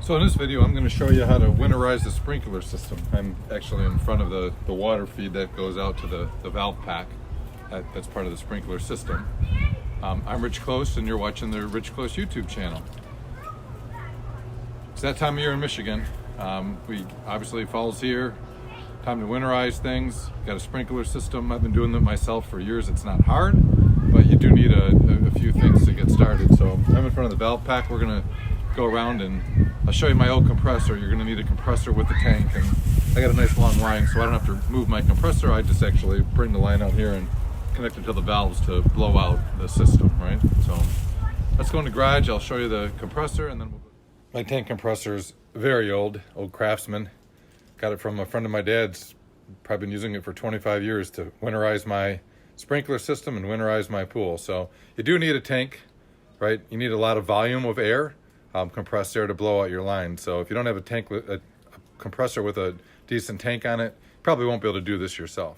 So in this video, I'm going to show you how to winterize the sprinkler system. I'm actually in front of the water feed that goes out to the valve pack. That's part of the sprinkler system. I'm Rich Close, and you're watching the Rich Close YouTube channel. It's that time of year in Michigan. We obviously fall's here. Time to winterize things. Got a sprinkler system. I've been doing that myself for years. It's not hard, but you do need a few things to get started. So I'm in front of the valve pack. We're going to go around and I'll show you my old compressor. You're going to need a compressor with the tank, and I got a nice long line, so I don't have to move my compressor. I just actually bring the line out here and connect it to the valves to blow out the system, right? So let's go in the garage. I'll show you the compressor, and then we'll go. My tank compressor is very old Craftsman. Got it from a friend of my dad's. Probably been using it for 25 years to winterize my sprinkler system and winterize my pool. So you do need a tank, right? You need a lot of volume of air. Compressed air to blow out your line. So if you don't have a compressor with a decent tank on it, you probably won't be able to do this yourself.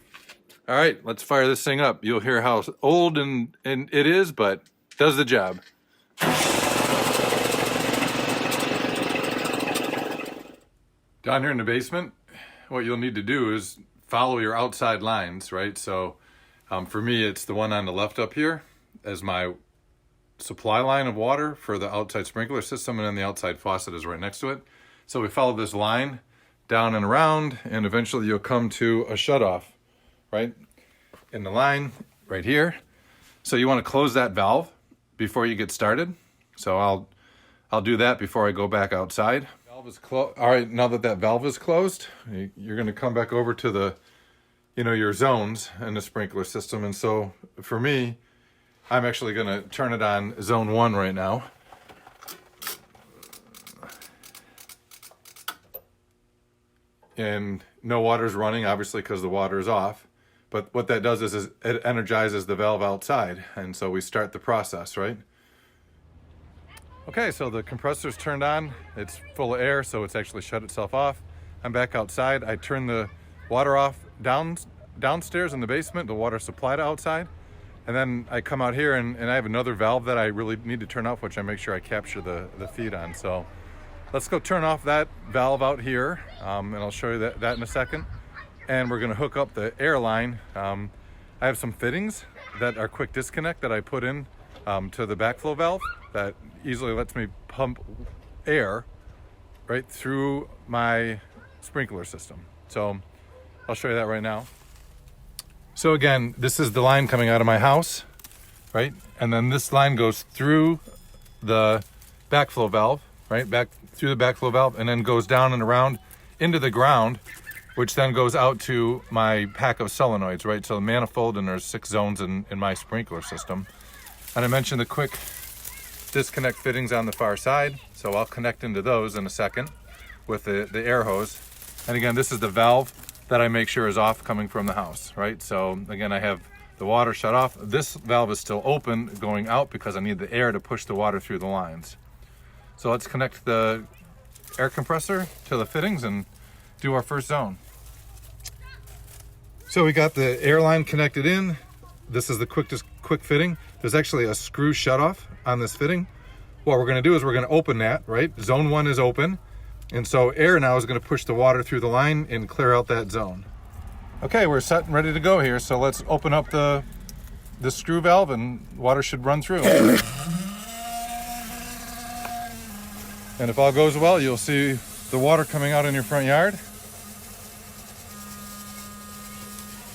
All right, let's fire this thing up. You'll hear how old and it is, but does the job. Down here in the basement, what you'll need to do is follow your outside lines, right? So for me, it's the one on the left up here as my supply line of water for the outside sprinkler system, and then the outside faucet is right next to it. So we follow this line down and around, and eventually you'll come to a shutoff, right? In the line right here. So you want to close that valve before you get started. So I'll do that before I go back outside. Valve is closed. All right, now that valve is closed, you're going to come back over to the, your zones in the sprinkler system. And so for me, I'm actually going to turn it on zone 1 right now. And no water's running, obviously, because the water is off. But what that does is it energizes the valve outside. And so we start the process, right? Okay, so the compressor's turned on. It's full of air, so it's actually shut itself off. I'm back outside. I turn the water off downstairs in the basement, the water supply to outside. And then I come out here and I have another valve that I really need to turn off, which I make sure I capture the feed on. So let's go turn off that valve out here, and I'll show you that in a second. And we're gonna hook up the air line. I have some fittings that are quick disconnect that I put in to the backflow valve that easily lets me pump air right through my sprinkler system. So I'll show you that right now. So again, this is the line coming out of my house, right? And then this line goes through the backflow valve, right? Back through the backflow valve, and then goes down and around into the ground, which then goes out to my pack of solenoids, right? So the manifold, and there's 6 zones in my sprinkler system. And I mentioned the quick disconnect fittings on the far side. So I'll connect into those in a second with the air hose. And again, this is the valve that I make sure is off coming from the house, right? So again, I have the water shut off. This valve is still open going out because I need the air to push the water through the lines. So let's connect the air compressor to the fittings and do our first zone. So we got the air line connected in. This is the quick fitting. There's actually a screw shutoff on this fitting. What we're gonna do is we're gonna open that, right? Zone 1 is open. And so air now is going to push the water through the line and clear out that zone. Okay, we're set and ready to go here. So let's open up the screw valve, and water should run through. And if all goes well, you'll see the water coming out in your front yard.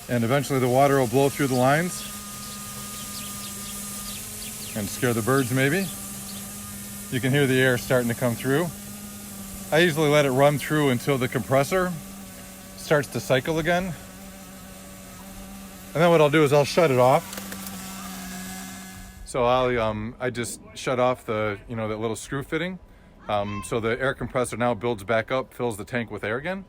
And eventually the water will blow through the lines and scare the birds maybe. You can hear the air starting to come through. I usually let it run through until the compressor starts to cycle again. And then what I'll do is I'll shut it off. So I just shut off that little screw fitting. So the air compressor now builds back up, fills the tank with air again.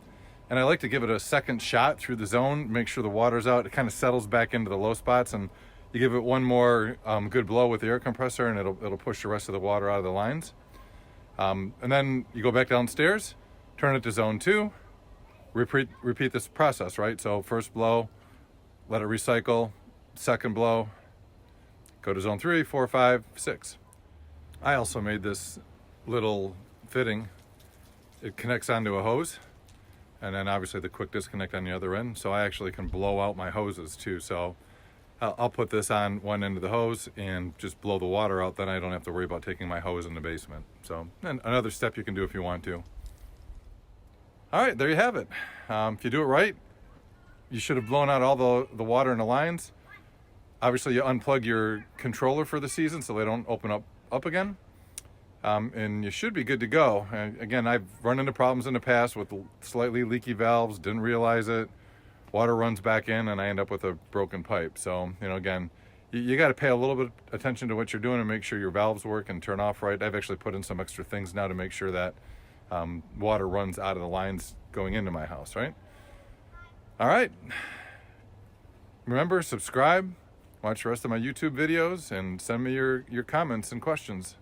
And I like to give it a second shot through the zone, make sure the water's out. It kind of settles back into the low spots, and you give it one more good blow with the air compressor, and it'll push the rest of the water out of the lines. And then you go back downstairs, turn it to zone 2, repeat this process, right? So first blow, let it recycle, second blow, go to zone 3, 4, 5, 6. I also made this little fitting it connects onto a hose, and then obviously the quick disconnect on the other end. So I actually can blow out my hoses too. So I'll put this on one end of the hose and just blow the water out. Then I don't have to worry about taking my hose in the basement. So and another step you can do if you want to. All right, there you have it. If you do it right, you should have blown out all the water in the lines. Obviously, you unplug your controller for the season so they don't open up again. And you should be good to go. And again, I've run into problems in the past with slightly leaky valves, didn't realize it. Water runs back in and I end up with a broken pipe. So, again, you got to pay a little bit of attention to what you're doing and make sure your valves work and turn off right. I've actually put in some extra things now to make sure that water runs out of the lines going into my house, right? All right. Remember, subscribe, watch the rest of my YouTube videos, and send me your comments and questions.